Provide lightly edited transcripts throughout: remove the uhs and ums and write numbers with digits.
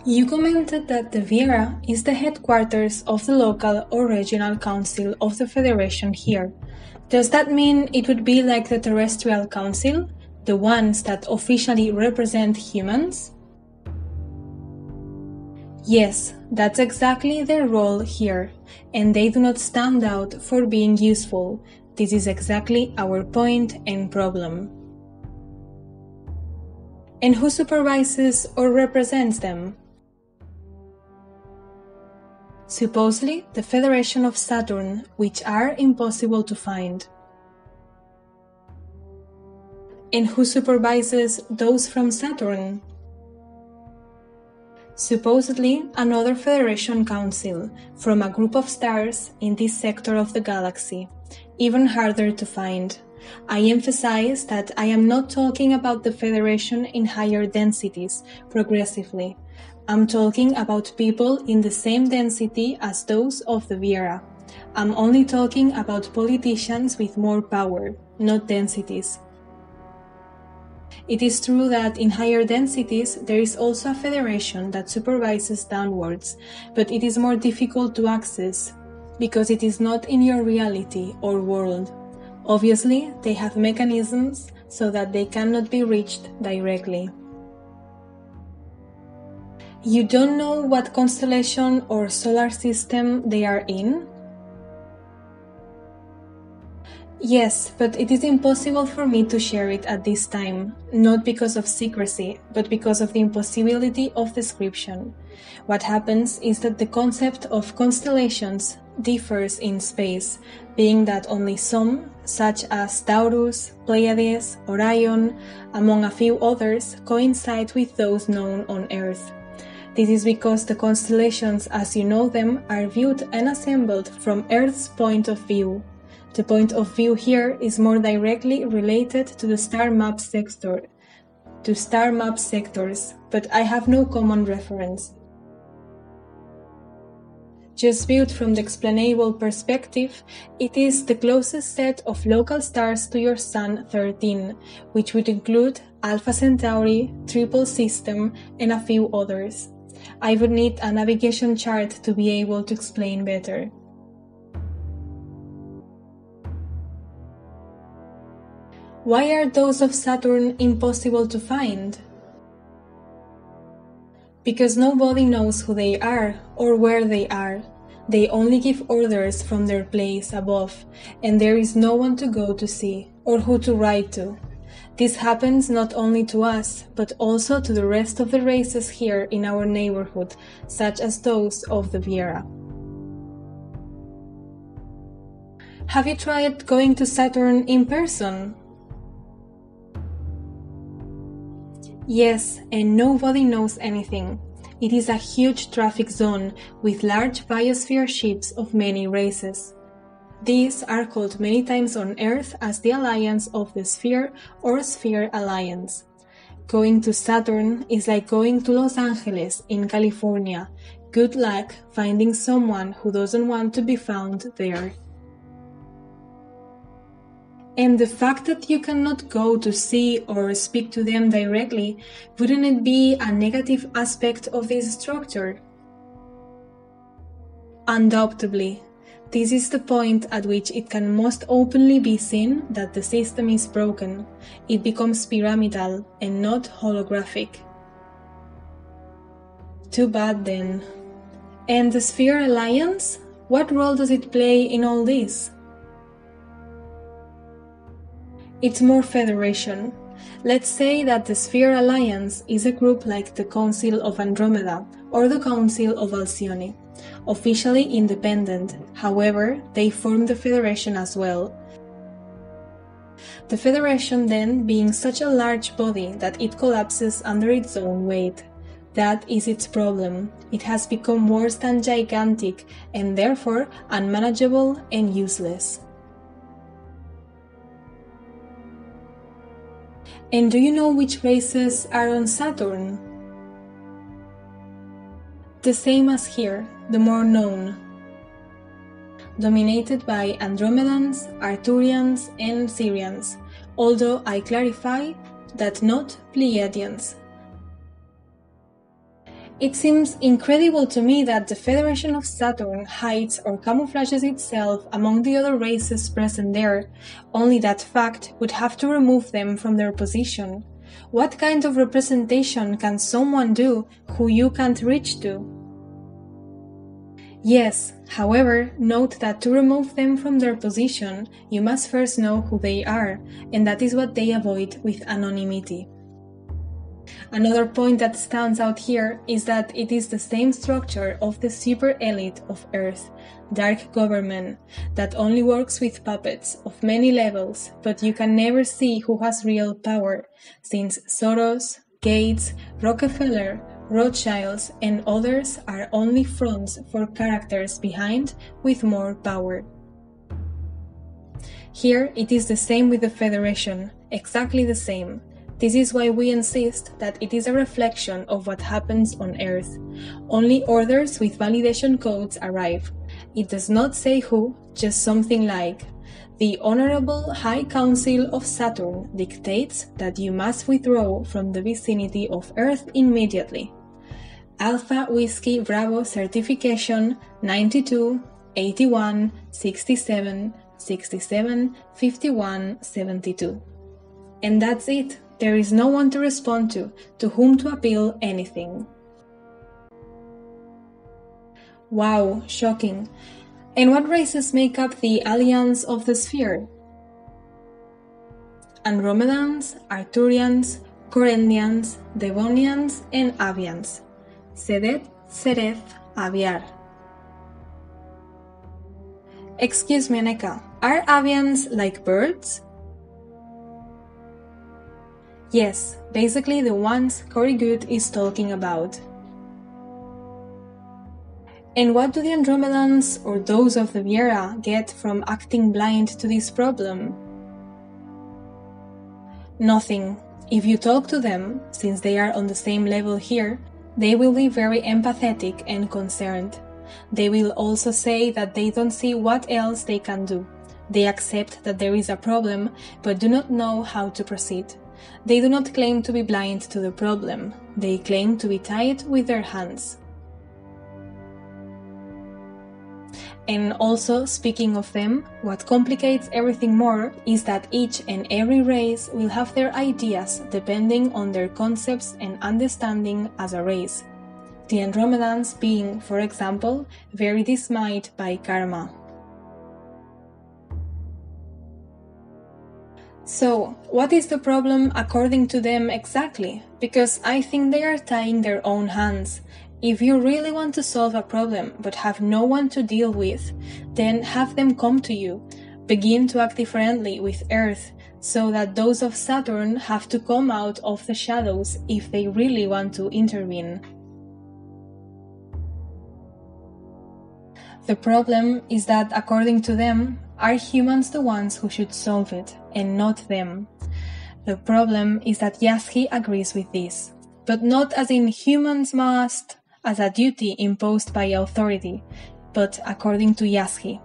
You commented that the Viera is the headquarters of the local or regional council of the Federation here. Does that mean it would be like the Terrestrial Council, the ones that officially represent humans? Yes, that's exactly their role here, and they do not stand out for being useful. This is exactly our point and problem. And who supervises or represents them? Supposedly the Federation of Saturn, which are impossible to find. And who supervises those from Saturn? Supposedly another Federation Council from a group of stars in this sector of the galaxy, even harder to find. I emphasize that I am not talking about the Federation in higher densities, progressively. I'm talking about people in the same density as those of the Viera. I'm only talking about politicians with more power, not densities. It is true that in higher densities there is also a federation that supervises downwards, but it is more difficult to access, because it is not in your reality or world. Obviously, they have mechanisms so that they cannot be reached directly. You don't know what constellation or solar system they are in? Yes, but it is impossible for me to share it at this time, not because of secrecy, but because of the impossibility of description. What happens is that the concept of constellations differs in space, being that only some, such as Taurus, Pleiades, Orion, among a few others, coincide with those known on Earth. This is because the constellations as you know them are viewed and assembled from Earth's point of view. The point of view here is more directly related to the star map sectors, but I have no common reference. Just viewed from the explainable perspective, it is the closest set of local stars to your Sun 13, which would include Alpha Centauri, Triple System, and a few others. I would need a navigation chart to be able to explain better. Why are those of Saturn impossible to find? Because nobody knows who they are or where they are. They only give orders from their place above, and there is no one to go to see or who to write to. This happens not only to us, but also to the rest of the races here in our neighborhood, such as those of the Viera. Have you tried going to Saturn in person? Yes, and nobody knows anything. It is a huge traffic zone with large biosphere ships of many races. These are called many times on Earth as the Alliance of the Sphere or Sphere Alliance. Going to Saturn is like going to Los Angeles in California. Good luck finding someone who doesn't want to be found there. And the fact that you cannot go to see or speak to them directly, wouldn't it be a negative aspect of this structure? Undoubtedly. This is the point at which it can most openly be seen that the system is broken. It becomes pyramidal and not holographic. Too bad then. And the Sphere Alliance? What role does it play in all this? It's more federation. Let's say that the Sphere Alliance is a group like the Council of Andromeda or the Council of Alcyone, officially independent, however, they form the Federation as well. The Federation then being such a large body that it collapses under its own weight. That is its problem. It has become worse than gigantic and therefore unmanageable and useless. And do you know which races are on Saturn? The same as here, the more known. Dominated by Andromedans, Arcturians, and Sirians, although I clarify that not Pleiadians. It seems incredible to me that the Federation of Saturn hides or camouflages itself among the other races present there. Only that fact would have to remove them from their position. What kind of representation can someone do who you can't reach to? Yes, however, note that to remove them from their position, you must first know who they are, and that is what they avoid with anonymity. Another point that stands out here is that it is the same structure of the super elite of Earth, dark government, that only works with puppets of many levels, but you can never see who has real power, since Soros, Gates, Rockefeller, Rothschilds, and others are only fronts for characters behind with more power. Here it is the same with the Federation, exactly the same. This is why we insist that it is a reflection of what happens on Earth. Only orders with validation codes arrive. It does not say who, just something like, "The Honorable High Council of Saturn dictates that you must withdraw from the vicinity of Earth immediately. Alpha Whiskey Bravo Certification 92, 81, 67, 67, 51, 72. And that's it. There is no one to respond to whom to appeal anything. Wow, shocking. And what races make up the Alliance of the Sphere? Andromedans, Arcturians, Corellians, Devonians, and Avians. Sedet, Sereth, Aviar. Excuse me, Anéeka, are Avians like birds? Yes, basically the ones Corey Good is talking about. And what do the Andromedans or those of the Viera get from acting blind to this problem? Nothing. If you talk to them, since they are on the same level here, they will be very empathetic and concerned. They will also say that they don't see what else they can do. They accept that there is a problem, but do not know how to proceed. They do not claim to be blind to the problem. They claim to be tied with their hands. And also, speaking of them, what complicates everything more is that each and every race will have their ideas depending on their concepts and understanding as a race. The Andromedans being, for example, very dismayed by karma. So, what is the problem according to them exactly? Because I think they are tying their own hands. If you really want to solve a problem but have no one to deal with, then have them come to you. Begin to act differently with Earth, so that those of Saturn have to come out of the shadows if they really want to intervene. The problem is that, according to them, are humans the ones who should solve it, and not them? The problem is that Yasky agrees with this, but not as in humans must, as a duty imposed by authority, but according to Yasky.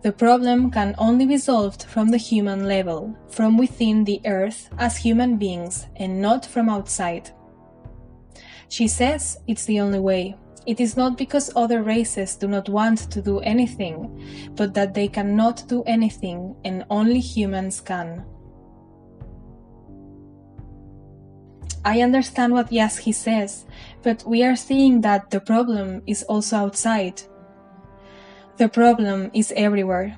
The problem can only be solved from the human level, from within the Earth as human beings, and not from outside. She says it's the only way. It is not because other races do not want to do anything, but that they cannot do anything and only humans can. I understand what Yasky says, but we are seeing that the problem is also outside. The problem is everywhere.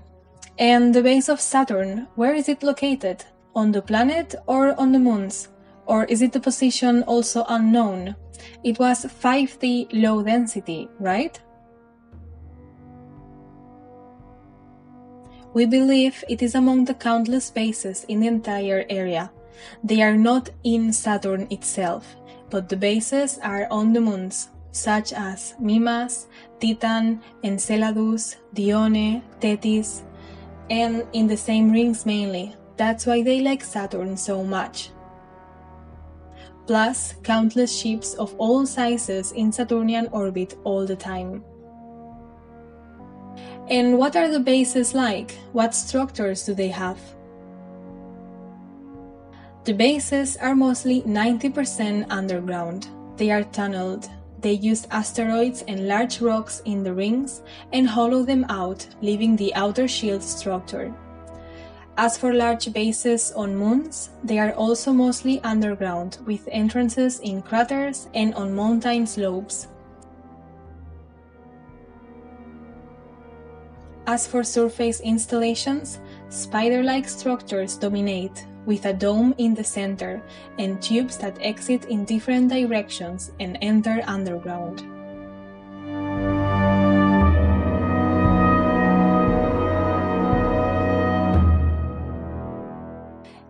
And the base of Saturn, where is it located? On the planet or on the moons? Or is it the position also unknown? It was 5D low density, right? We believe it is among the countless bases in the entire area. They are not in Saturn itself, but the bases are on the moons, such as Mimas, Titan, Enceladus, Dione, Tethys, and in the same rings mainly. That's why they like Saturn so much. Plus, countless ships of all sizes in Saturnian orbit all the time. And what are the bases like? What structures do they have? The bases are mostly 90% underground. They are tunneled. They used asteroids and large rocks in the rings and hollowed them out, leaving the outer shield structure. As for large bases on moons, they are also mostly underground, with entrances in craters and on mountain slopes. As for surface installations, spider-like structures dominate, with a dome in the center and tubes that exit in different directions and enter underground.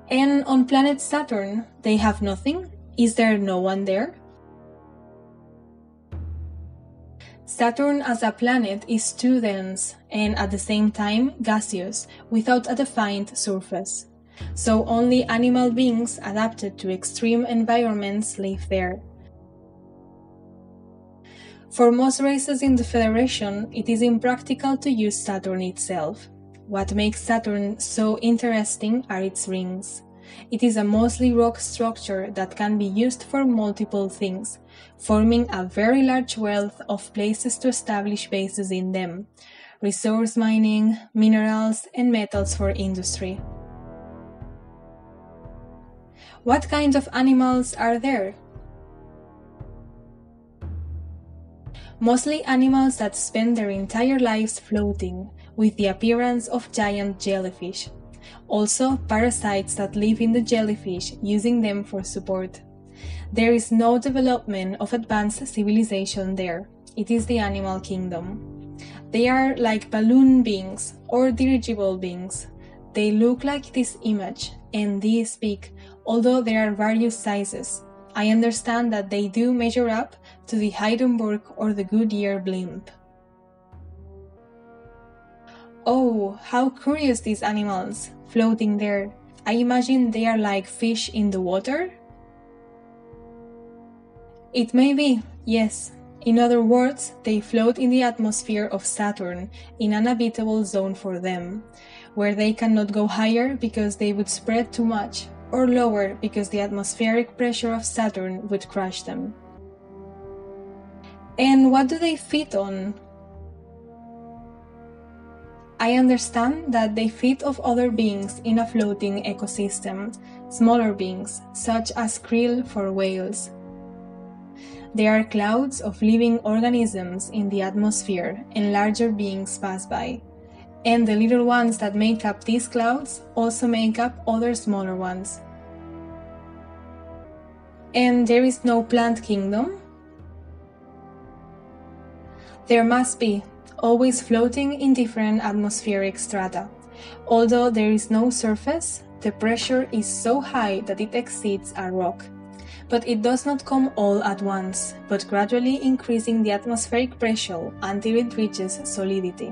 And on planet Saturn, they have nothing? Is there no one there? Saturn as a planet is too dense and at the same time gaseous, without a defined surface. So only animal beings adapted to extreme environments live there. For most races in the Federation, it is impractical to use Saturn itself. What makes Saturn so interesting are its rings. It is a mostly rock structure that can be used for multiple things, forming a very large wealth of places to establish bases in them, resource mining, minerals, and metals for industry. What kind of animals are there? Mostly animals that spend their entire lives floating, with the appearance of giant jellyfish. Also, parasites that live in the jellyfish, using them for support. There is no development of advanced civilization there. It is the animal kingdom. They are like balloon beings or dirigible beings. They look like this image, and they speak, although there are various sizes. I understand that they do measure up to the Heidenberg or the Goodyear blimp. Oh, how curious these animals, floating there. I imagine they are like fish in the water? It may be, yes. In other words, they float in the atmosphere of Saturn, in an habitable zone for them, where they cannot go higher because they would spread too much, or lower because the atmospheric pressure of Saturn would crush them. And what do they feed on? I understand that they feed off other beings in a floating ecosystem, smaller beings, such as krill for whales. There are clouds of living organisms in the atmosphere, and larger beings pass by. And the little ones that make up these clouds also make up other smaller ones. And there is no plant kingdom? There must be, always floating in different atmospheric strata. Although there is no surface, the pressure is so high that it exceeds a rock. But it does not come all at once, but gradually increasing the atmospheric pressure until it reaches solidity.